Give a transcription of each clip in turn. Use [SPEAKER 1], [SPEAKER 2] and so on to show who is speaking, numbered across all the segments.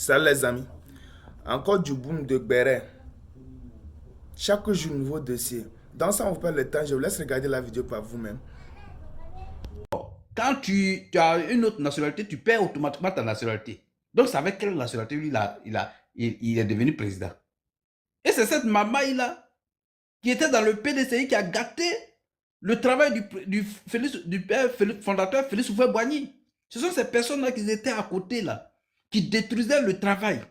[SPEAKER 1] Salut les amis. Encore du boom de Béret. Chaque jour, nouveau dossier. Dans ça, on vous perd le temps. Je vous laisse regarder la vidéo par vous-même.
[SPEAKER 2] Quand tu as une autre nationalité, tu perds automatiquement ta nationalité. Donc, c'est avec quelle nationalité lui, il est devenu président. Et c'est cette mamaille-là qui était dans le PDCI qui a gâté le travail du père fondateur Félix Houphouët-Boigny. Ce sont ces personnes-là qui étaient à côté, là, qui détruisaient le travail.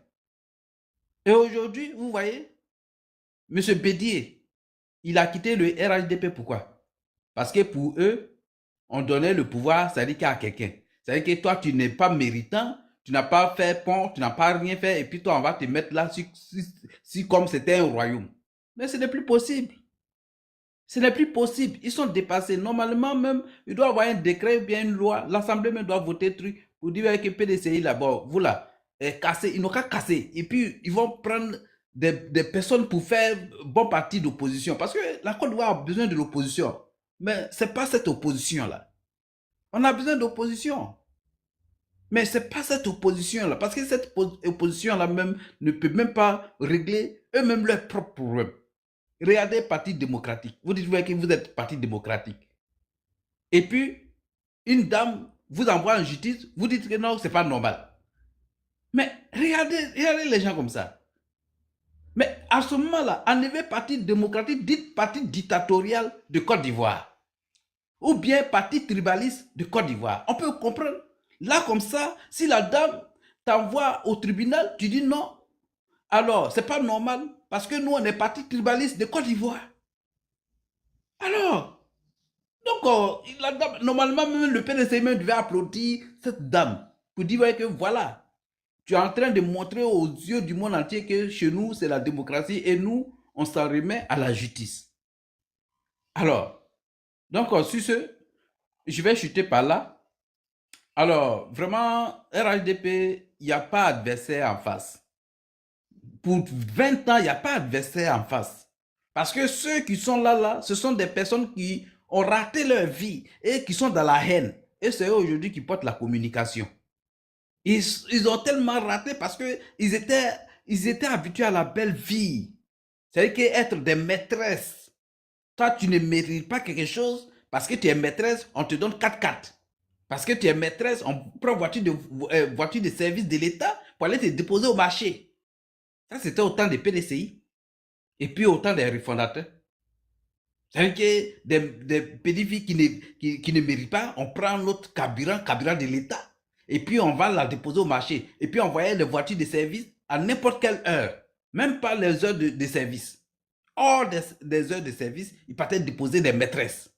[SPEAKER 2] Et aujourd'hui, vous voyez, M. Bédier, il a quitté le RHDP. Pourquoi? Parce que pour eux, on donnait le pouvoir, c'est-à-dire qu'à quelqu'un. C'est-à-dire que toi, tu n'es pas méritant, tu n'as pas fait pont, tu n'as pas rien fait, et puis toi, on va te mettre là si comme c'était un royaume. Mais ce n'est plus possible. Ce n'est plus possible. Ils sont dépassés. Normalement, même, il doit y avoir un décret ou bien une loi. L'Assemblée même doit voter le truc pour dire que PDCI là-bas, vous là, casser. Ils n'ont qu'à casser. Et puis, ils vont prendre des personnes pour faire bon parti d'opposition. Parce que la Côte d'Ivoire a besoin de l'opposition. Mais ce n'est pas cette opposition-là. On a besoin d'opposition. Mais ce n'est pas cette opposition-là. Parce que cette opposition-là même ne peut même pas régler eux-mêmes leurs propres problèmes. Regardez Parti démocratique. Vous dites que vous êtes Parti démocratique. Et puis, une dame vous envoie en justice, vous dites que non, c'est pas normal. Mais regardez les gens comme ça. Mais à ce moment-là, enlevez Parti démocratique, dites Parti dictatorial de Côte d'Ivoire. Ou bien Parti tribaliste de Côte d'Ivoire. On peut comprendre. Là, comme ça, si la dame t'envoie au tribunal, tu dis non. Alors, c'est pas normal parce que nous, on est Parti tribaliste de Côte d'Ivoire. Alors, donc, la dame, normalement, même le PDC même devait applaudir cette dame pour dire que voilà, tu es en train de montrer aux yeux du monde entier que chez nous, c'est la démocratie et nous, on s'en remet à la justice. Alors, donc, sur ce, je vais chuter par là. Alors, vraiment, RHDP, il n'y a pas adversaire en face. Pour 20 ans, il n'y a pas adversaire en face. Parce que ceux qui sont là, ce sont des personnes qui ont raté leur vie et qui sont dans la haine. Et c'est eux aujourd'hui qui portent la communication. Ils ont tellement raté parce qu'ils étaient habitués à la belle vie. C'est-à-dire qu'être des maîtresses. Toi, tu ne mérites pas quelque chose parce que tu es maîtresse, on te donne 4x4. Parce que tu es maîtresse, on prend voiture de service de l'État pour aller te déposer au marché. Ça, c'était au temps des PDCI et puis au temps des refondateurs. C'est-à-dire que des pédophiles qui ne méritent pas, on prend notre carburant de l'État, et puis on va la déposer au marché. Et puis on voyait les voitures de service à n'importe quelle heure, même pas les heures de service. Hors des heures de service, ils partaient déposer des maîtresses.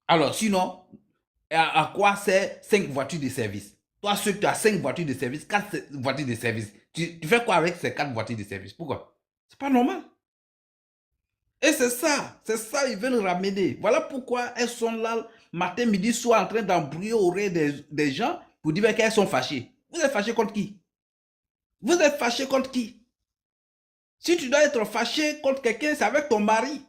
[SPEAKER 2] Alors sinon, à quoi c'est 5 voitures de service? Toi, ceux qui as 5 voitures de service, 4 voitures de service, tu fais quoi avec ces 4 voitures de service? Pourquoi? C'est pas normal. Et c'est ça, ils veulent ramener. Voilà pourquoi elles sont là, matin, midi, soir, en train d'embrouiller au ré des gens pour dire qu'elles sont fâchées. Vous êtes fâchés contre qui? Vous êtes fâchés contre qui? Si tu dois être fâché contre quelqu'un, c'est avec ton mari.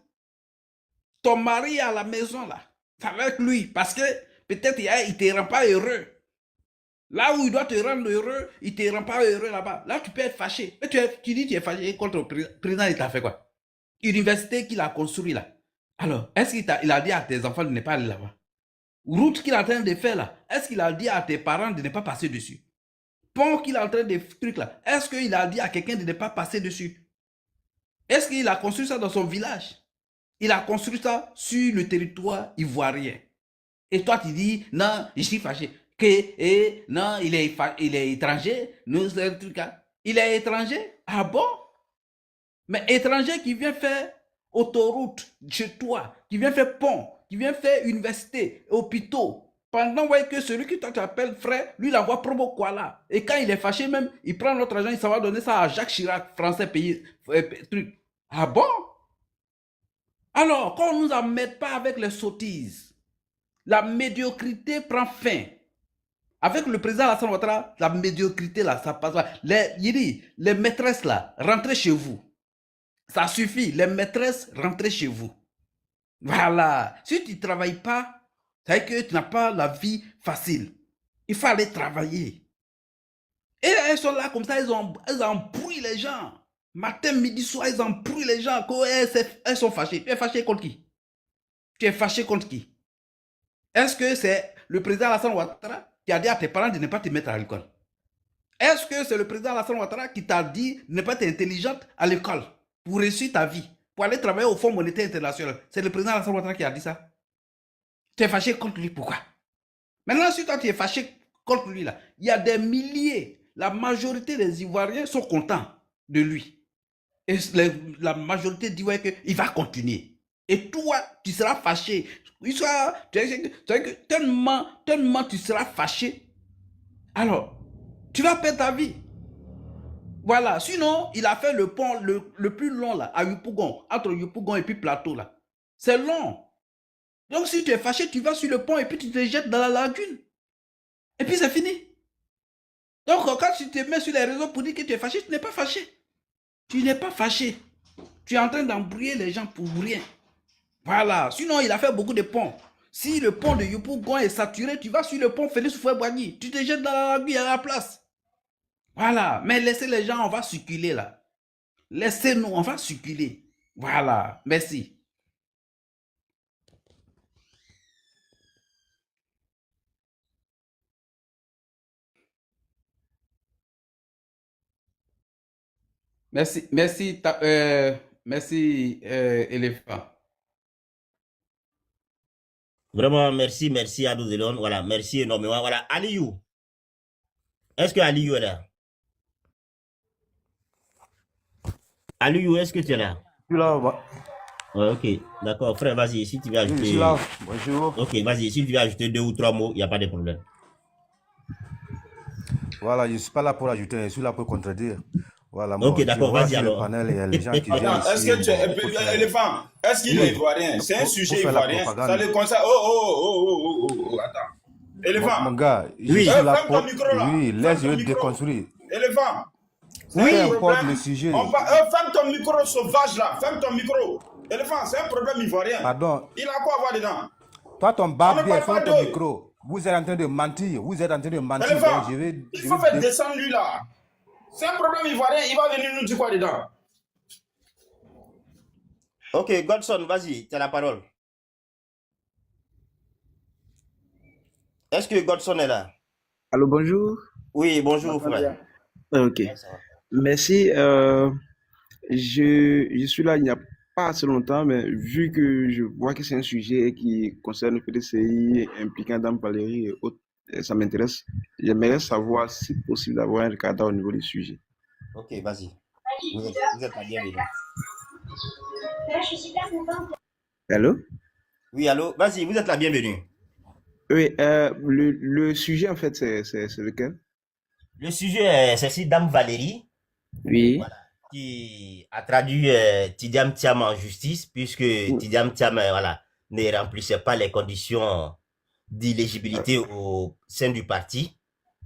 [SPEAKER 2] Ton mari à la maison, là. C'est avec lui. Parce que peut-être il ne te rend pas heureux. Là où il doit te rendre heureux, il ne te rend pas heureux là-bas. Là, tu peux être fâché. Mais tu dis que tu es fâché contre le président, il t'a fait quoi? Université qu'il a construit là. Alors, est-ce qu'il a dit à tes enfants de ne pas aller là-bas? Route qu'il est en train de faire là, est-ce qu'il a dit à tes parents de ne pas passer dessus? Pont qu'il est en train de truc là, est-ce qu'il a dit à quelqu'un de ne pas passer dessus? Est-ce qu'il a construit ça dans son village? Il a construit ça sur le territoire ivoirien. Et toi, tu dis, non, je suis fâché. Non, il est étranger. Nous, c'est un truc là. Il est étranger? Ah bon? Mais étranger qui vient faire autoroute chez toi, qui vient faire pont, qui vient faire université, hôpitaux, pendant que celui qui t'appelle frère, lui, il envoie promo quoi là. Et quand il est fâché même, il prend notre argent, il s'en va donner ça à Jacques Chirac, français pays, truc. Ah bon? Alors, qu'on ne nous emmène pas avec les sottises, la médiocrité prend fin. Avec le président Alassane Ouattara, la médiocrité là, ça passe pas. Les maîtresses là, rentrez chez vous. Ça suffit, les maîtresses, rentrez chez vous. Voilà. Si tu ne travailles pas, c'est que tu n'as pas la vie facile. Il faut aller travailler. Et elles sont là comme ça, elles embrouillent les gens. Matin, midi, soir, elles embrouillent les gens. Elles sont fâchées. Tu es fâché contre qui? Tu es fâché contre qui? Est-ce que c'est le président Alassane Ouattara qui a dit à tes parents de ne pas te mettre à l'école? Est-ce que c'est le président Alassane Ouattara qui t'a dit de ne pas être intelligente à l'école pour réussir ta vie, pour aller travailler au Fonds monétaire international? C'est le président Alassane Ouattara qui a dit ça? Tu es fâché contre lui, pourquoi? Maintenant, si toi tu es fâché contre lui, là, il y a des milliers, la majorité des Ivoiriens sont contents de lui. Et la majorité dit ouais, qu'il va continuer. Et toi, tu seras fâché. Tellement tu seras fâché. Alors, tu vas perdre ta vie. Voilà. Sinon, il a fait le pont le plus long là, à Yopougon, entre Yopougon et puis Plateau là. C'est long. Donc, si tu es fâché, tu vas sur le pont et puis tu te jettes dans la lagune. Et puis c'est fini. Donc, quand tu te mets sur les réseaux pour dire que tu es fâché, tu n'es pas fâché. Tu n'es pas fâché. Tu es en train d'embrouiller les gens pour rien. Voilà. Sinon, il a fait beaucoup de ponts. Si le pont de Yopougon est saturé, tu vas sur le pont Félix Houphouët-Boigny. Tu te jettes dans la lagune, il y a la place. Voilà. Mais laissez les gens, on va circuler là. Laissez-nous, on va circuler. Voilà. Merci. Merci, merci, éléphant.
[SPEAKER 3] Vraiment, merci à Delon. Voilà, merci énormément. Voilà, Aliou. Est-ce que Aliou est là? Aliou, est-ce que tu es là?
[SPEAKER 4] Je suis là, bah.
[SPEAKER 3] Ouais, ok, d'accord. Frère, vas-y, si tu veux
[SPEAKER 4] Oui, je
[SPEAKER 3] ajouter.
[SPEAKER 4] suis là. Bonjour.
[SPEAKER 3] Ok, vas-y, si tu veux ajouter 2 ou 3 mots, il n'y a pas de problème.
[SPEAKER 4] Voilà, je ne suis pas là pour ajouter, je suis là pour contredire. Voilà,
[SPEAKER 3] Ok,
[SPEAKER 4] bon,
[SPEAKER 3] d'accord,
[SPEAKER 4] je vois
[SPEAKER 3] vas-y
[SPEAKER 4] sur
[SPEAKER 3] alors.
[SPEAKER 4] le panel, il y a les gens qui viennent
[SPEAKER 5] Attends, est-ce
[SPEAKER 4] ici.
[SPEAKER 5] que tu es
[SPEAKER 4] Bon, pour faire-
[SPEAKER 5] éléphant? Est-ce qu'il
[SPEAKER 4] Oui.
[SPEAKER 5] est ivoirien? C'est un
[SPEAKER 4] Pour
[SPEAKER 5] sujet
[SPEAKER 4] faire la
[SPEAKER 5] ivoirien.
[SPEAKER 4] propagande.
[SPEAKER 5] Ça le concerne. Attends.
[SPEAKER 4] Mon
[SPEAKER 5] Éléphant.
[SPEAKER 4] gars, je
[SPEAKER 3] Oui.
[SPEAKER 4] suis là
[SPEAKER 5] Ferme
[SPEAKER 4] pour...
[SPEAKER 5] ton micro là.
[SPEAKER 4] Oui,
[SPEAKER 5] Ferme
[SPEAKER 4] laisse-le
[SPEAKER 5] ton micro.
[SPEAKER 4] déconstruire.
[SPEAKER 5] Éléphant.
[SPEAKER 4] Oui.
[SPEAKER 5] C'est un
[SPEAKER 4] Peu importe
[SPEAKER 5] problème.
[SPEAKER 4] le sujet.
[SPEAKER 5] Ferme ton micro sauvage là. Ferme ton micro. Éléphant, c'est un problème ivoirien.
[SPEAKER 4] Pardon,
[SPEAKER 5] Il a quoi à voir dedans?
[SPEAKER 4] toi ton
[SPEAKER 5] On ne
[SPEAKER 4] barbier,
[SPEAKER 5] parle
[SPEAKER 4] ferme
[SPEAKER 5] pas
[SPEAKER 4] ton
[SPEAKER 5] d'eux.
[SPEAKER 4] micro. Vous êtes en train de mentir, vous êtes en train de mentir.
[SPEAKER 5] Éléphant,
[SPEAKER 4] Donc,
[SPEAKER 5] il faut faire descendre lui là. C'est un problème ivoirien. Il va venir nous dire quoi dedans?
[SPEAKER 3] Ok, Godson, vas-y, tu as la parole. Est-ce que Godson est là?
[SPEAKER 6] Allô, bonjour.
[SPEAKER 3] Oui, bonjour, frère.
[SPEAKER 6] Ok,
[SPEAKER 3] Ouais, ça va.
[SPEAKER 6] merci. Je suis là il n'y a pas assez longtemps, mais vu que je vois que c'est un sujet qui concerne le PDCI impliquant Dame Valérie et autres, ça m'intéresse. J'aimerais savoir si possible d'avoir un recadre au niveau du sujet.
[SPEAKER 3] Ok, vas-y. Vous êtes la bienvenue.
[SPEAKER 6] Allô?
[SPEAKER 3] Oui, allô? Vas-y, vous êtes la bienvenue.
[SPEAKER 6] Oui, le sujet en fait, c'est lequel?
[SPEAKER 3] Le sujet, c'est si Dame Valérie,
[SPEAKER 6] Oui.
[SPEAKER 3] voilà, qui a traduit Tidiane Thiam en justice, puisque Tidiane Thiam voilà, ne remplissait pas les conditions d'éligibilité au sein du parti.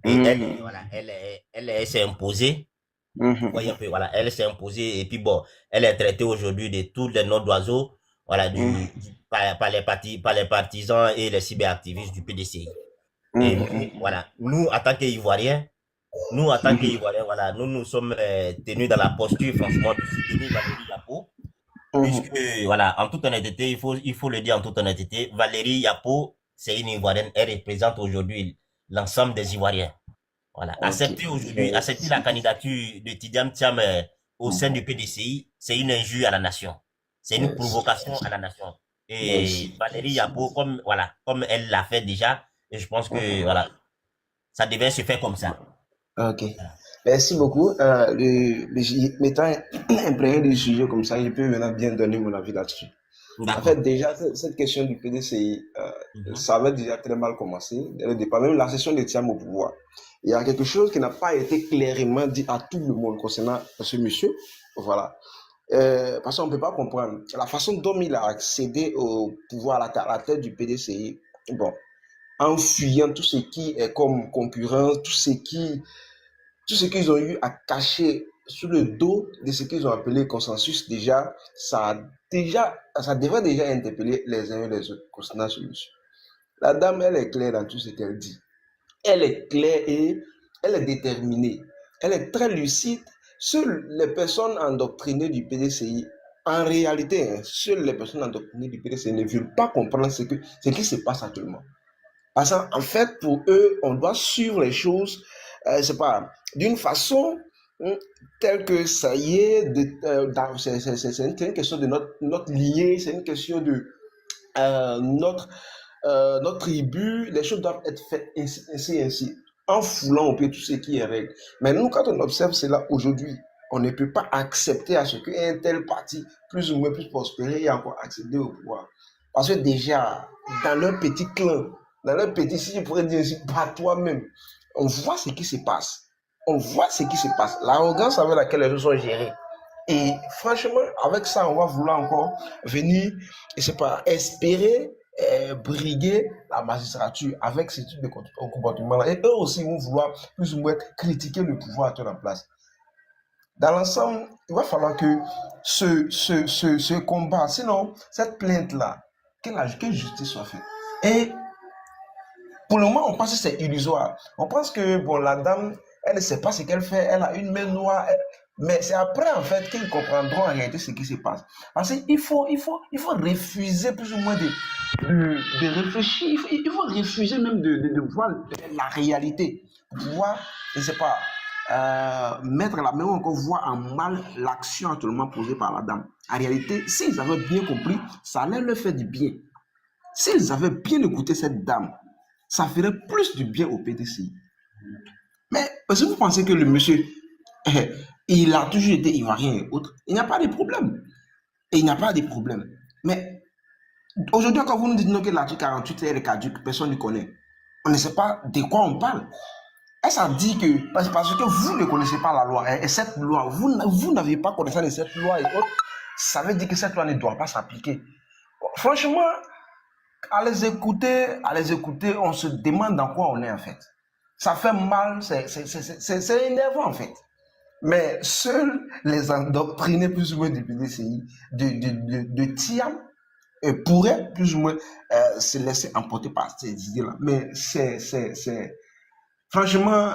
[SPEAKER 3] Et elle, voilà, elle s'est imposée. Vous voyez un peu, voilà, elle s'est imposée. Et puis bon, elle est traitée aujourd'hui de tous les noms d'oiseaux, voilà, par les partisans et les cyberactivistes du PDCI. Et nous, voilà, nous, en tant qu'Ivoiriens, voilà, nous sommes tenus dans la posture, franchement, de soutenir Valérie Yapo, puisque, voilà, en toute honnêteté, il faut le dire en toute honnêteté, Valérie Yapo, c'est une Ivoirienne, elle représente aujourd'hui l'ensemble des Ivoiriens. Voilà, accepter la candidature de Tidiane Thiam au sein du PDCI, c'est une injure à la nation. C'est une provocation à la nation. Et Valérie Yapo, comme elle l'a fait déjà, et je pense que, voilà, ça devait se faire comme ça.
[SPEAKER 6] Ok. Merci beaucoup. M'étant imprégné du sujet comme ça, je peux maintenant bien donner mon avis là-dessus. En fait, déjà, cette question du PDCI, ça avait déjà très mal commencé dès le départ, même la session de Thiam au pouvoir. Il y a quelque chose qui n'a pas été clairement dit à tout le monde concernant ce monsieur. Voilà. Parce qu'on ne peut pas comprendre la façon dont il a accédé au pouvoir à la tête du PDCI. Bon, en fuyant tout ce qui est comme concurrence, tout ce qu'ils ont eu à cacher sur le dos de ce qu'ils ont appelé consensus, ça devrait déjà interpeller les uns et les autres concernant ce monsieur. La dame, elle est claire dans tout ce qu'elle dit. Elle est claire et elle est déterminée. elle est très lucide. Seules les personnes endoctrinées du PDCI, en réalité, hein, seules les personnes endoctrinées du PDCI ne veulent pas comprendre ce qui se passe actuellement. Parce qu'en fait, pour eux, on doit suivre les choses, c'est pas, d'une façon telle que ça y est, c'est une question de notre lignée, c'est une question de notre tribu, les choses doivent être faites ainsi, en foulant un peu tout ce qui est règle. Mais nous, quand on observe cela aujourd'hui, on ne peut pas accepter à ce qu'un tel parti, plus ou moins plus prospéré, et encore accéder au pouvoir. Parce que déjà, dans leur petit clan, dans leur petit, si je pourrais dire ainsi, pas toi-même, on voit ce qui se passe. On voit ce qui se passe. L'arrogance avec laquelle les choses sont gérées. Et franchement, avec ça, on va vouloir encore venir, je sais pas, espérer briguer la magistrature avec ce type de comportement-là. Et eux aussi vont vouloir plus ou moins critiquer le pouvoir actuel en place. Dans l'ensemble, il va falloir que ce combat, sinon, cette plainte-là, que justice soit faite. Et pour le moment, on pense que c'est illusoire. On pense que, bon, la dame, elle ne sait pas ce qu'elle fait, elle a une main noire, mais c'est après, en fait, qu'ils comprendront en réalité ce qui se passe. Parce qu'il faut refuser plus ou moins de réfléchir, il faut refuser même de voir la réalité. Pour pouvoir, je ne sais pas, mettre la main ou encore voir en mal l'action actuellement posée par la dame. En réalité, s'ils avaient bien compris, ça allait leur faire du bien. S'ils avaient bien écouté cette dame, ça ferait plus du bien au PDCI. Mais si vous pensez que le monsieur, il a toujours été ivoirien et autres, il n'y a pas de problème. Et il n'y a pas de problème. Mais aujourd'hui, quand vous nous dites que l'article 48 est caduc, personne ne connaît. On ne sait pas de quoi on parle. Et ça dit que, parce que vous ne connaissez pas la loi, et cette loi, vous n'avez pas connaissance de cette loi et autres, ça veut dire que cette loi ne doit pas s'appliquer. Franchement, à les écouter, on se demande dans quoi on est en fait. Ça fait mal, c'est énervant en fait. Mais seuls les endoctrinés plus ou moins du PDCI, de Tiam, pourraient plus ou moins se laisser emporter par ces idées-là. Mais franchement,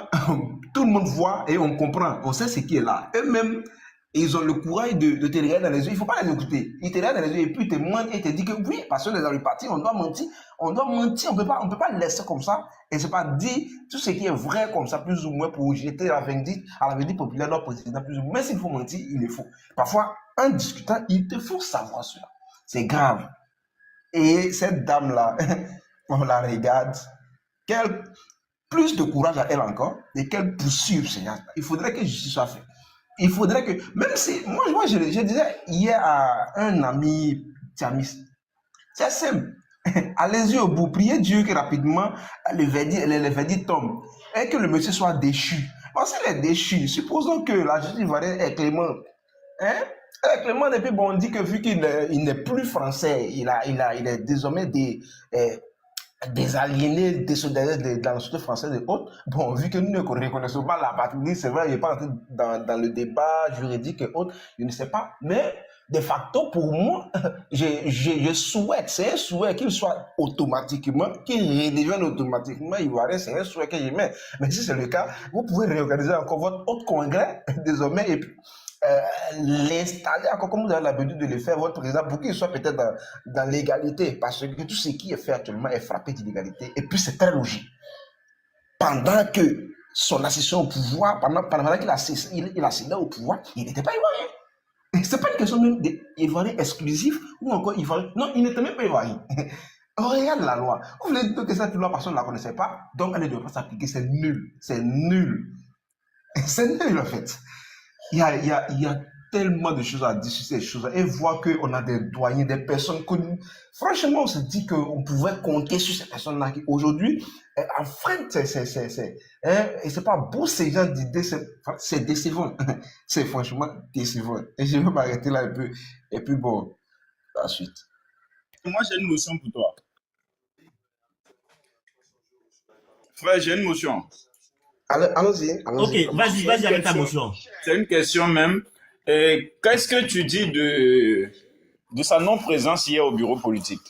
[SPEAKER 6] tout le monde voit et on comprend, on sait ce qui est là. Eux-mêmes, ils ont le courage de te regarder dans les yeux. Il ne faut pas les écouter. Ils te regardent dans les yeux et puis ils te mentent et te disent que oui, parce qu'on est dans le parti, on doit mentir. On ne peut pas laisser comme ça et c'est pas dire tout ce qui est vrai comme ça, plus ou moins, pour jeter à la vindicte populaire de notre président, plus ou moins. Mais s'il faut mentir, il le faut. Parfois, en discutant, il te faut savoir cela. C'est grave. Et cette dame-là, on la regarde, plus de courage à elle encore et qu'elle poursuive ce gars. Il faudrait que justice soit faite. Il faudrait que, même si, moi je disais hier à un ami Tiamis, c'est simple, allez-y au bout, priez Dieu que rapidement le verdict tombe et que le monsieur soit déchu. Parce qu'il est déchu, supposons que la justice ivoirienne est clémente. Clément, depuis, bon, on dit que vu qu'il n'est plus français, il est désormais des aliénés, des soldats dans la société française et autres. Bon, vu que nous ne reconnaissons pas la patrie, c'est vrai, il n'est pas entré dans le débat juridique et autres, je ne sais pas. Mais de facto, pour moi, je souhaite, c'est un souhait qu'il soit automatiquement, qu'il redevienne automatiquement ivoirien, c'est un souhait que je mets. Mais si c'est le cas, vous pouvez réorganiser encore votre autre congrès désormais et puis l'installer encore comme vous avez l'habitude de le faire, votre président, pour qu'il soit peut-être dans l'égalité, parce que tout ce qui est fait actuellement est frappé d'illégalité, et puis c'est très logique. Pendant que son accession au pouvoir, pendant qu'il a accédé au pouvoir, il n'était pas ivoirien. Ce n'est pas une question même d'ivoirien exclusif ou encore ivoirien. Non, il n'était même pas ivoirien. On regarde la loi. Vous voulez dire que cette loi, personne ne la connaissait pas, donc elle ne doit pas s'appliquer. C'est nul. C'est nul. C'est nul en fait. Il y a tellement de choses à dire sur ces choses et voir qu'on a des doyens, des personnes connues. Franchement, on se dit qu'on pouvait compter sur ces personnes-là qui aujourd'hui, enfin, et c'est pas beau ces gens d'idées, c'est décevant. C'est franchement décevant. Et je vais m'arrêter là un peu. Et puis bon, la suite.
[SPEAKER 5] Moi, j'ai une motion pour toi. Frère, j'ai une motion.
[SPEAKER 6] Allons-y.
[SPEAKER 3] Ok, vas-y avec ta motion.
[SPEAKER 5] C'est une question même. Qu'est-ce que tu dis de sa non-présence hier au bureau politique?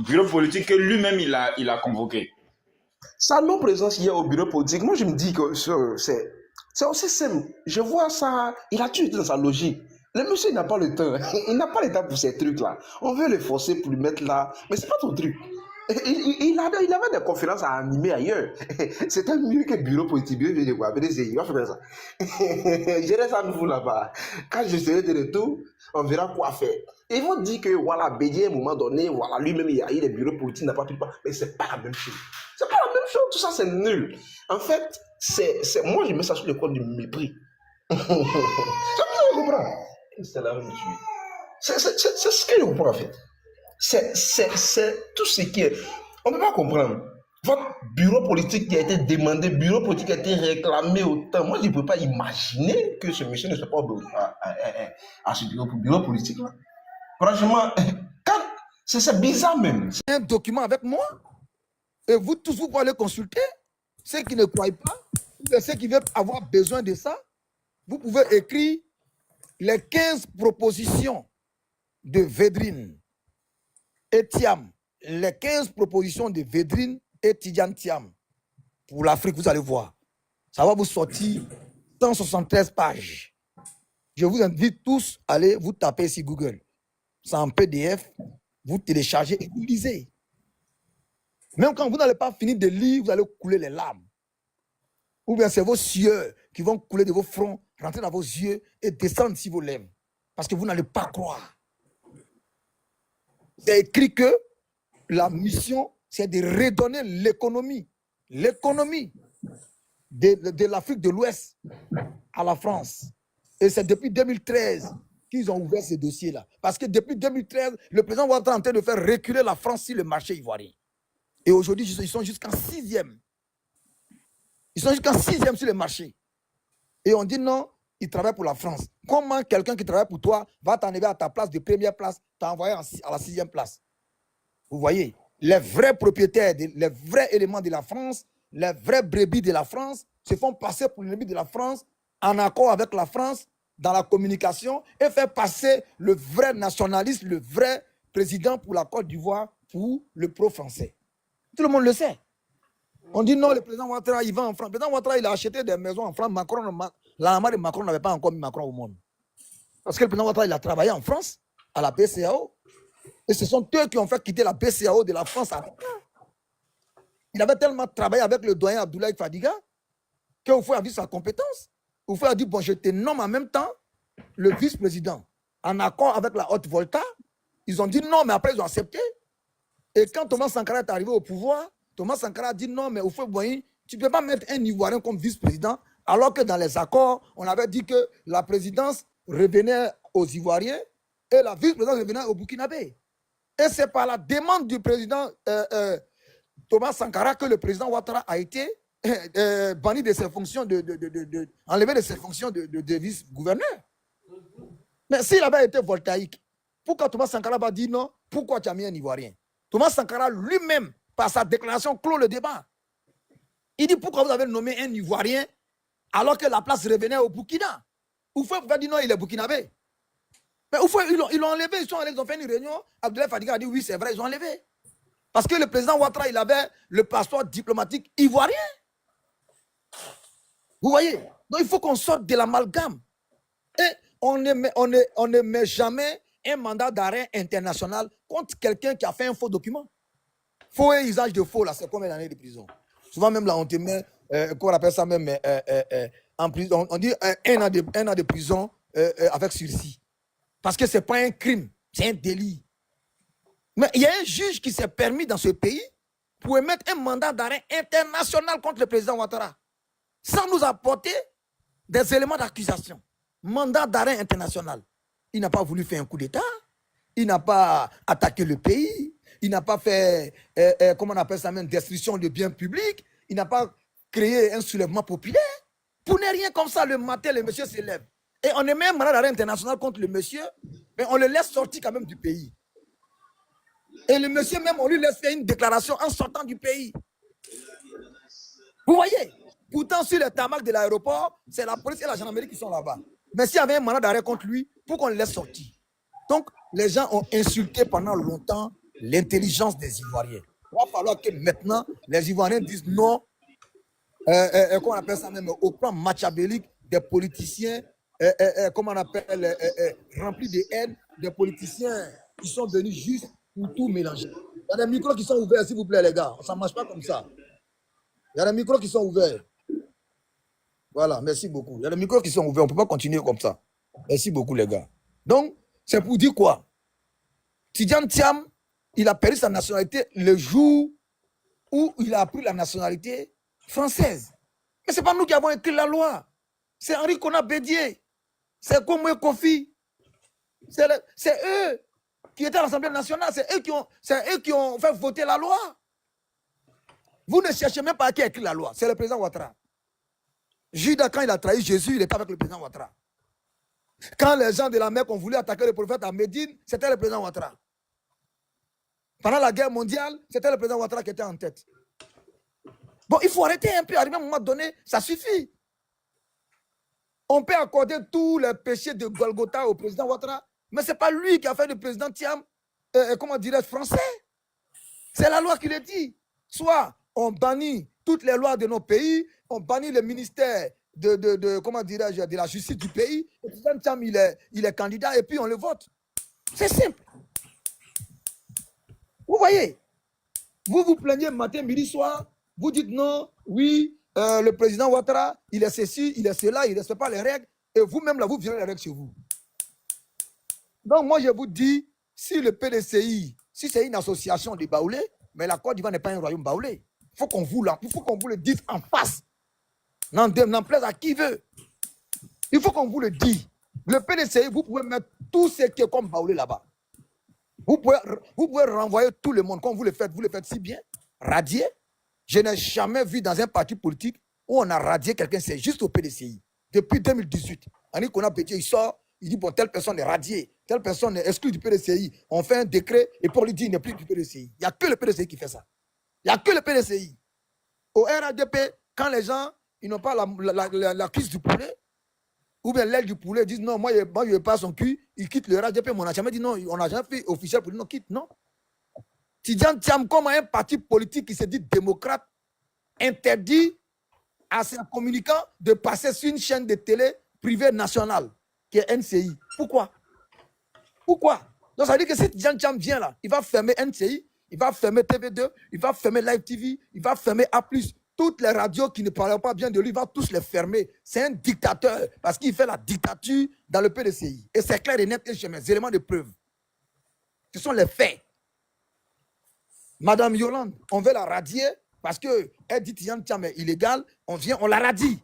[SPEAKER 5] Bureau politique que lui-même il a convoqué.
[SPEAKER 6] Sa non-présence hier au bureau politique, moi je me dis que c'est aussi simple. Je vois ça, il a toujours été dans sa logique. Le monsieur il n'a pas le temps. Il n'a pas le temps pour ces trucs-là. On veut le forcer pour le mettre là, mais c'est pas ton truc. Il avait des conférences à animer ailleurs. C'était mieux que bureau politique. Il va faire ça. Je reste à nouveau là-bas. Quand je serai de retour, on verra quoi faire. Ils vont dire que voilà, Bédier, à un moment donné, voilà, lui-même, il a eu les bureaux politiques, n'a pas pu pas. Mais c'est pas la même chose. C'est pas la même chose, tout ça c'est nul. En fait, moi je mets ça sur le compte du mépris. C'est ce que je comprends. C'est la même chose. C'est ce que je comprends en fait. C'est tout ce qui est. On ne peut pas comprendre. Votre bureau politique qui a été demandé, bureau politique qui a été réclamé autant. Moi, je ne peux pas imaginer que ce monsieur ne soit pas à ce bureau politique là. Franchement, c'est bizarre même.
[SPEAKER 7] Un document avec moi et vous tous vous pouvez aller consulter. Ceux qui ne croient pas, ou ceux qui veulent avoir besoin de ça, vous pouvez écrire les 15 propositions de Védrine et Thiam. Les 15 propositions de Védrine et Tidjane Thiam pour l'Afrique, vous allez voir. Ça va vous sortir 173 pages. Je vous invite tous à aller vous taper sur Google. C'est en PDF, vous téléchargez et vous lisez. Même quand vous n'allez pas finir de lire, vous allez couler les larmes. Ou bien c'est vos sueurs qui vont couler de vos fronts, rentrer dans vos yeux et descendre sur vos lèvres. Parce que vous n'allez pas croire. C'est écrit que la mission, c'est de redonner l'économie de l'Afrique de l'Ouest à la France. Et c'est depuis 2013 qu'ils ont ouvert ce dossier-là. Parce que depuis 2013, le président Ouattara est en train de faire reculer la France sur le marché ivoirien. Et aujourd'hui, ils sont jusqu'en 6e. Ils sont jusqu'en 6e sur le marché. Et on dit non, ils travaillent pour la France. Comment quelqu'un qui travaille pour toi va t'enlever à ta place de première place, t'envoyer à la 6e place? Vous voyez, les vrais propriétaires, les vrais éléments de la France, les vrais brebis de la France se font passer pour les brebis de la France en accord avec la France dans la communication et faire passer le vrai nationaliste, le vrai président pour la Côte d'Ivoire pour le pro-français. Tout le monde le sait. On dit non, le président Ouattara, il va en France. Le président Ouattara, il a acheté des maisons en France. La maman de Macron n'avait pas encore mis Macron au monde. Parce que le président Ouattara, il a travaillé en France, à la BCAO. Et ce sont eux qui ont fait quitter la BCAO de la France à Afrique. Il avait tellement travaillé avec le doyen Abdoulaye Fadiga qu'Oufou a vu sa compétence. Oufou a dit, bon, je te nomme en même temps le vice-président. En accord avec la haute volta, ils ont dit non, mais après ils ont accepté. Et quand Thomas Sankara est arrivé au pouvoir, Thomas Sankara a dit non, mais Oufou Boigny, tu ne peux pas mettre un Ivoirien comme vice-président, alors que dans les accords, on avait dit que la présidence revenait aux Ivoiriens et la vice-présidence revenait aux Burkinabés. Et c'est par la demande du président Thomas Sankara que le président Ouattara a été banni de ses fonctions, enlevé de ses fonctions de vice-gouverneur. Mais s'il avait été voltaïque, pourquoi Thomas Sankara va dire non? Pourquoi tu as mis un Ivoirien? Thomas Sankara lui-même, par sa déclaration, clôt le débat. Il dit pourquoi vous avez nommé un Ivoirien alors que la place revenait au Burkina? Oufou va dire non, il est burkinabé. Mais Oufou, ils l'ont enlevé, ils ont fait une réunion. Abdoulaye Fadiga a dit oui, c'est vrai, ils ont enlevé. Parce que le président Ouattara, il avait le passeport diplomatique ivoirien. Vous voyez? Donc il faut qu'on sorte de l'amalgame. Et on ne met jamais un mandat d'arrêt international contre quelqu'un qui a fait un faux document. Faux et usage de faux, là, c'est combien d'années de prison? Souvent même là, on te met, qu'on appelle ça même, en prison, on dit un an de prison avec sursis. Parce que ce n'est pas un crime, c'est un délit. Mais il y a un juge qui s'est permis dans ce pays pour émettre un mandat d'arrêt international contre le président Ouattara, sans nous apporter des éléments d'accusation. Mandat d'arrêt international. Il n'a pas voulu faire un coup d'État, il n'a pas attaqué le pays, il n'a pas fait, comment on appelle ça même, destruction de biens publics, il n'a pas créé un soulèvement populaire. Pour ne rien comme ça, le matin, le monsieur se lève. Et on émet un mandat d'arrêt international contre le monsieur, mais on le laisse sortir quand même du pays. Et le monsieur même, on lui laisse faire une déclaration en sortant du pays. Vous voyez? Pourtant, sur le tarmac de l'aéroport, c'est la police et la gendarmerie qui sont là-bas. Mais s'il y avait un mandat d'arrêt contre lui, pour qu'on le laisse sortir. Donc, les gens ont insulté pendant longtemps l'intelligence des Ivoiriens. Il va falloir que maintenant, les Ivoiriens disent non, comment on appelle ça même, au plan machiavélique des politiciens, comment on appelle, remplis de haine, des politiciens qui sont venus juste pour tout mélanger. Il y a des micros qui sont ouverts, s'il vous plaît, les gars. Ça ne marche pas comme ça. Il y a des micros qui sont ouverts. Voilà, merci beaucoup. Il y a des micros qui sont ouverts. On ne peut pas continuer comme ça. Merci beaucoup, les gars. Donc, c'est pour dire quoi? Tidjane Thiam, il a perdu sa nationalité le jour où il a appris la nationalité française. Mais ce n'est pas nous qui avons écrit la loi. C'est Henri Konan Bédié. C'est Komwe Kofi. C'est eux qui étaient à l'Assemblée nationale. C'est eux qui ont fait voter la loi. Vous ne cherchez même pas qui a écrit la loi. C'est le président Ouattara. Judas, quand il a trahi Jésus, il était avec le président Ouattara. Quand les gens de la Mecque ont voulu attaquer le prophète à Médine, c'était le président Ouattara. Pendant la guerre mondiale, c'était le président Ouattara qui était en tête. Bon, il faut arrêter un peu. Arriver à un moment donné, ça suffit. On peut accorder tous les péchés de Golgotha au président Ouattara, mais ce n'est pas lui qui a fait le président Thiam, comment dirais-je, français. C'est la loi qui le dit. Soit on bannit toutes les lois de nos pays, on bannit le ministère comment dirais-je, de la justice du pays. Le président Thiam, il est candidat et puis on le vote. C'est simple. Vous voyez, vous vous plaignez matin, midi, soir, vous dites non, oui, le président Ouattara, il est ceci, il est cela, il ne respecte pas les règles, et vous-même là, vous violez les règles chez vous. Donc moi, je vous dis, si le PDCI, si c'est une association de baoulés, mais la Côte d'Ivoire n'est pas un royaume baoulé. Il faut qu'on vous le dise en face. N'en plaise à qui veut. Il faut qu'on vous le dise. Le PDCI, vous pouvez mettre tout ce qui est comme baoulé là-bas. Vous pouvez renvoyer tout le monde, comme vous le faites si bien, radier. Je n'ai jamais vu dans un parti politique où on a radié quelqu'un, c'est juste au PDCI. Depuis 2018, Henri Konan Bédié, il sort, il dit, bon, telle personne est radiée, telle personne est exclue du PDCI. On fait un décret et pour lui dire, il n'est plus du PDCI. Il n'y a que le PDCI qui fait ça. Il n'y a que le PDCI. Au RADP, quand les gens, ils n'ont pas la cuisse du poulet, ou bien l'aile du poulet, ils disent, non, moi, je ne veux pas son cul, ils quittent le RADP, mais on n'a jamais dit non, on n'a jamais fait officiel pour dire non, quitte, non. Tidjane Thiam, comme un parti politique qui se dit démocrate, interdit à ses communicants de passer sur une chaîne de télé privée nationale, qui est NCI. Pourquoi? Donc ça veut dire que si Tidjane Thiam vient là, il va fermer NCI, il va fermer TV2, il va fermer Live TV, il va fermer A+. Toutes les radios qui ne parlent pas bien de lui, il va tous les fermer. C'est un dictateur, parce qu'il fait la dictature dans le PDCI. Et c'est clair et net, et j'ai mes éléments de preuve. Ce sont les faits. Madame Yolande, on veut la radier parce qu'elle dit Tidjane Thiam est illégal, on la radie.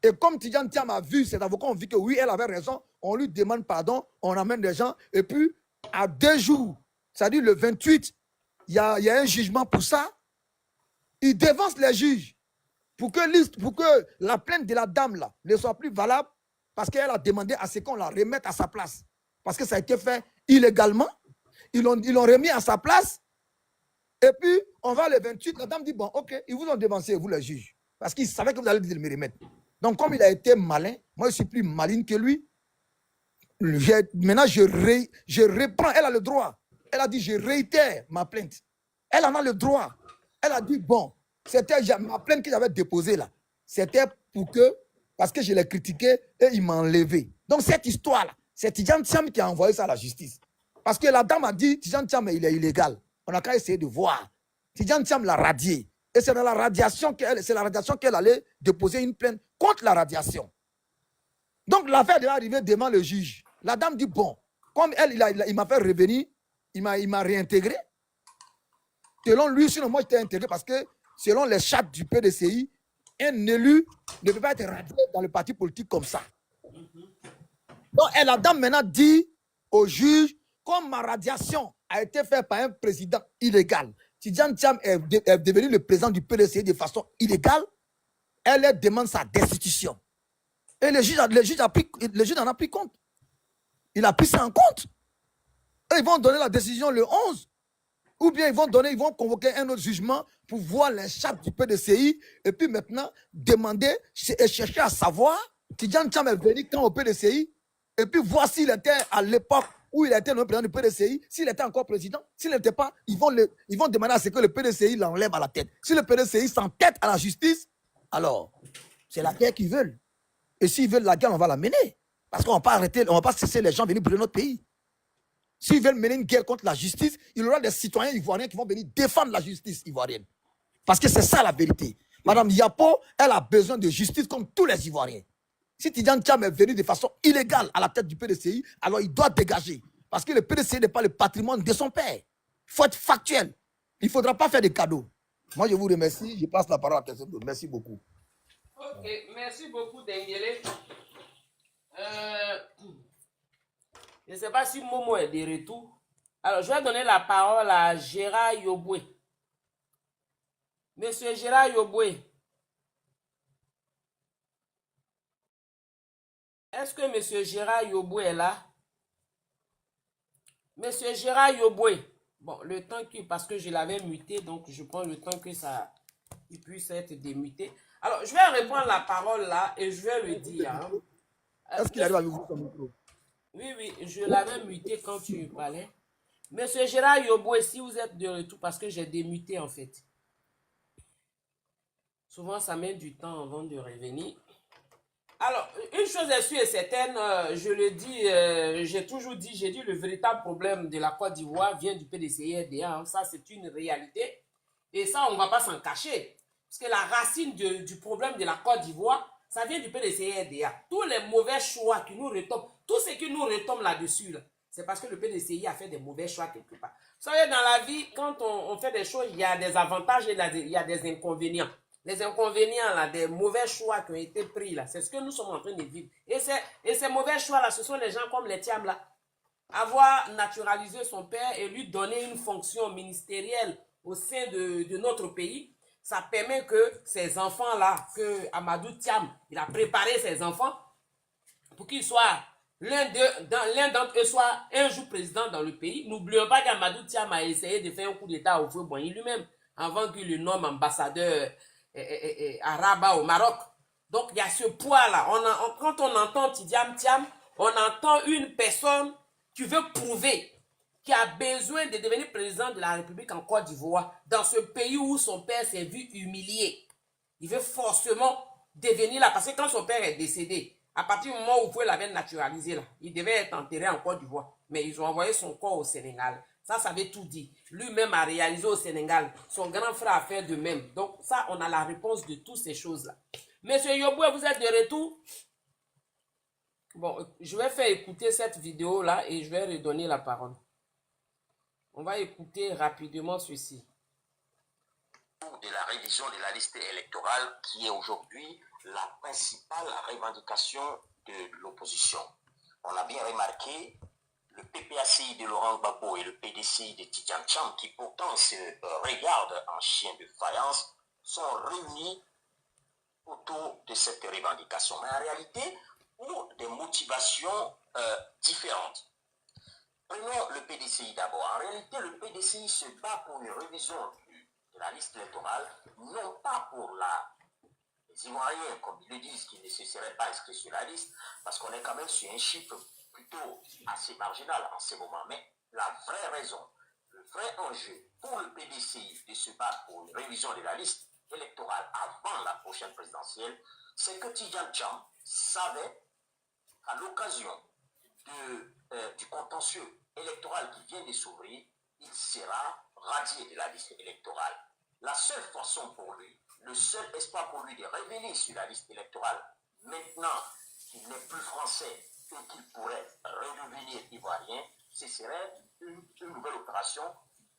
[SPEAKER 7] Et comme Tidjane Thiam a vu, ses avocats ont vu que oui, elle avait raison, on lui demande pardon, on amène des gens, et puis à 2 jours, c'est-à-dire le 28, il y a un jugement pour ça, il dévance les juges pour que la plainte de la dame là ne soit plus valable parce qu'elle a demandé à ce qu'on la remette à sa place. Parce que ça a été fait illégalement, ils l'ont remis à sa place. Et puis, on va le 28, la dame dit, bon, ok, ils vous ont dévancé, vous les juges. Parce qu'ils savaient que vous allez me remettre. Donc, comme il a été malin, moi, je suis plus maligne que lui. Maintenant, je reprends, elle a le droit. Elle a dit, je réitère ma plainte. Elle en a le droit. Elle a dit, bon, c'était ma plainte que j'avais déposée là. C'était parce que je l'ai critiqué et il m'a enlevé. Donc, cette histoire-là, c'est Tidjane Thiam qui a envoyé ça à la justice. Parce que la dame a dit, Tidjane Thiam, il est illégal. On a qu'à essayer de voir. Tidjane Thiam l'a radié. Et c'est dans la radiation qu'elle allait déposer une plainte contre la radiation. Donc l'affaire est arrivée devant le juge. La dame dit, bon, comme il m'a fait revenir, il m'a réintégré. Selon lui, sinon moi j'étais intégré parce que selon les chartes du PDCI, un élu ne peut pas être radié dans le parti politique comme ça. Donc la dame maintenant dit au juge, comme ma radiation a été faite par un président illégal, Tidjane Thiam est devenu le président du PDCI de façon illégale, elle demande sa destitution. Et le juge en a pris compte. Il a pris ça en compte. Et ils vont donner la décision le 11. Ou bien ils vont convoquer un autre jugement pour voir les chartes du PDCI et puis maintenant demander et chercher à savoir Tidjane Thiam est venu quand au PDCI et puis voir s'il était à l'époque où il a été nommé président du PDCI, s'il était encore président, s'il n'était pas, ils vont demander à ce que le PDCI l'enlève à la tête. Si le PDCI s'entête à la justice, alors, c'est la guerre qu'ils veulent. Et s'ils veulent la guerre, on va la mener. Parce qu'on ne va pas cesser les gens venir brûler notre pays. S'ils veulent mener une guerre contre la justice, il y aura des citoyens ivoiriens qui vont venir défendre la justice ivoirienne. Parce que c'est ça la vérité. Madame Yapo, elle a besoin de justice comme tous les Ivoiriens. Si Tidjane Thiam est venu de façon illégale à la tête du PDCI, alors il doit dégager. Parce que le PDCI n'est pas le patrimoine de son père. Il faut être factuel. Il ne faudra pas faire des cadeaux. Moi, je vous remercie. Je passe la parole à quelqu'un d'autre. Merci beaucoup.
[SPEAKER 8] Ok, merci beaucoup, Dengele. Je ne sais pas si Momo est de retour. Alors, je vais donner la parole à Gérard Yoboué. Monsieur Gérard Yoboué, est-ce que Monsieur Gérard Yoboué est là? Monsieur Gérard Yoboué, bon, le temps que, parce que je l'avais muté, donc je prends le temps que ça il puisse être démuté. Alors, je vais reprendre la parole là et je vais le dire. Hein.
[SPEAKER 7] Est-ce qu'il arrive à ouvrir son micro?
[SPEAKER 8] Oui, je l'avais muté quand tu parlais. Monsieur Gérard Yoboué, si vous êtes de retour, parce que j'ai démuté en fait. Souvent, ça met du temps avant de revenir. Alors, une chose est sûre et certaine, je le dis, j'ai toujours dit, le véritable problème de la Côte d'Ivoire vient du PDCI-RDA. Hein. Ça, c'est une réalité. Et ça, on ne va pas s'en cacher. Parce que la racine du problème de la Côte d'Ivoire, ça vient du PDCI-RDA. Tous les mauvais choix qui nous retombent, tout ce qui nous retombe là-dessus, là, c'est parce que le PDCI a fait des mauvais choix quelque part. Vous savez, dans la vie, quand on fait des choses, il y a des avantages et il y a des inconvénients. Les inconvénients, là, des mauvais choix qui ont été pris, là, c'est ce que nous sommes en train de vivre. Et ces mauvais choix-là, ce sont les gens comme les Thiam, là. Avoir naturalisé son père et lui donner une fonction ministérielle au sein de notre pays, ça permet que ces enfants-là, que Amadou Thiam, il a préparé ses enfants pour qu'ils soient, l'un d'entre eux soit un jour président dans le pays. N'oublions pas qu'Amadou Thiam a essayé de faire un coup d'État au Feu-Boigny lui-même, avant qu'il le nomme ambassadeur à Rabat au Maroc. Donc il y a ce poids-là. Quand on entend Tidjane Thiam, on entend une personne qui veut prouver qui a besoin de devenir président de la République en Côte d'Ivoire, dans ce pays où son père s'est vu humilié. Il veut forcément devenir là, parce que quand son père est décédé, à partir du moment où vous pouvez l'avait naturalisé, là, il devait être enterré en Côte d'Ivoire, mais ils ont envoyé son corps au Sénégal. Ça veut tout dire. Lui-même a réalisé au Sénégal. Son grand frère a fait de même. Donc ça, on a la réponse de toutes ces choses-là. Monsieur Yoboué, vous êtes de retour? Bon, je vais faire écouter cette vidéo-là et je vais redonner la parole. On va écouter rapidement ceci.
[SPEAKER 9] De la révision de la liste électorale qui est aujourd'hui la principale revendication de l'opposition. On a bien remarqué le PPACI de Laurent Gbagbo et le PDCI de Tidjane Thiam, qui pourtant se regardent en chien de faïence, sont réunis autour de cette revendication. Mais en réalité, pour des motivations différentes. Prenons le PDCI d'abord. En réalité, le PDCI se bat pour une révision de la liste électorale, non pas pour les Ivoiriens, comme ils le disent, qui ne se seraient pas inscrits sur la liste, parce qu'on est quand même sur un chiffre plutôt assez marginal en ce moment. Mais la vraie raison, le vrai enjeu pour le PDCI de se battre pour une révision de la liste électorale avant la prochaine présidentielle, c'est que Tidjane Thiam savait qu'à l'occasion du contentieux électoral qui vient de s'ouvrir, il sera radié de la liste électorale. La seule façon pour lui, le seul espoir pour lui de revenir sur la liste électorale, maintenant qu'il n'est plus français et qu'il pourrait redevenir ivoirien, ce serait une nouvelle opération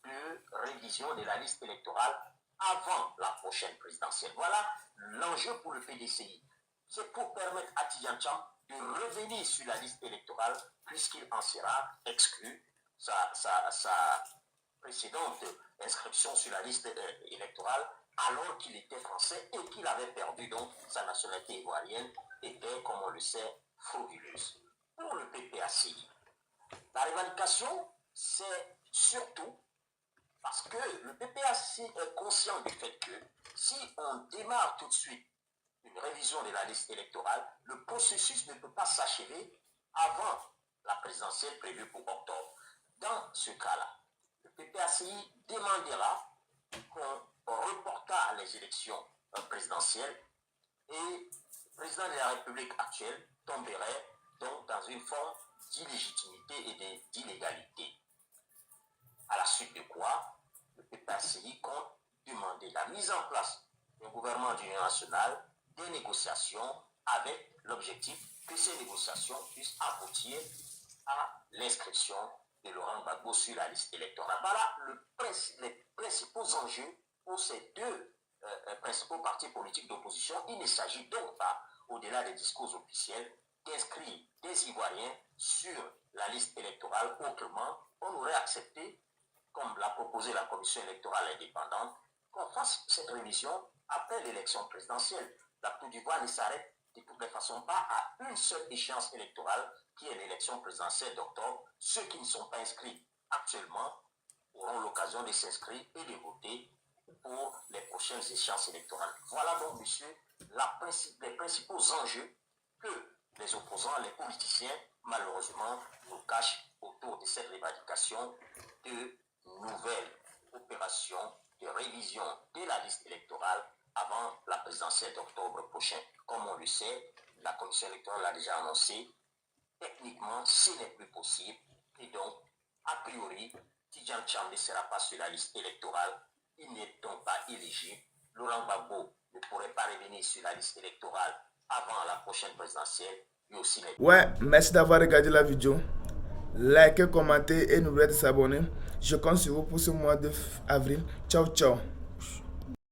[SPEAKER 9] de révision de la liste électorale avant la prochaine présidentielle. Voilà l'enjeu pour le PDCI. C'est pour permettre à Tidjane Thiam de revenir sur la liste électorale puisqu'il en sera exclu. Sa précédente inscription sur la liste électorale alors qu'il était français et qu'il avait perdu donc sa nationalité ivoirienne était, comme on le sait, frauduleuse. Pour le PPACI, la revendication, c'est surtout parce que le PPACI est conscient du fait que si on démarre tout de suite une révision de la liste électorale, le processus ne peut pas s'achever avant la présidentielle prévue pour octobre. Dans ce cas-là, le PPACI demandera qu'on reporta les élections présidentielles et le président de la République actuelle tomberait donc dans une forme d'illégitimité et d'illégalité. À la suite de quoi, le PPACI compte demander la mise en place d'un gouvernement d'union nationale, des négociations avec l'objectif que ces négociations puissent aboutir à l'inscription de Laurent Gbagbo sur la liste électorale. Voilà les principaux enjeux pour ces deux principaux partis politiques d'opposition. Il ne s'agit donc pas, au-delà des discours officiels, d'inscrire des Ivoiriens sur la liste électorale. Autrement, on aurait accepté, comme l'a proposé la commission électorale indépendante, qu'on fasse cette révision après l'élection présidentielle. La Côte d'Ivoire ne s'arrête de toutes les façons pas à une seule échéance électorale qui est l'élection présidentielle d'octobre. Ceux qui ne sont pas inscrits actuellement auront l'occasion de s'inscrire et de voter pour les prochaines échéances électorales. Voilà donc, monsieur, les principaux enjeux que les opposants, les politiciens, malheureusement, nous cachent autour de cette revendication de nouvelles opérations de révision de la liste électorale avant la présidentielle d'octobre prochain. Comme on le sait, la commission électorale l'a déjà annoncé, techniquement, ce n'est plus possible. Et donc, a priori, Tidjane Tcham ne sera pas sur la liste électorale. Il n'est donc pas éligible. Laurent Gbagbo ne pourrait pas revenir sur la liste électorale avant la prochaine présidentielle. Lui aussi n'est...
[SPEAKER 1] Ouais, merci d'avoir regardé la vidéo. Likez, commentez et n'oubliez pas de s'abonner. Je compte sur vous pour ce mois d'avril. Ciao, ciao.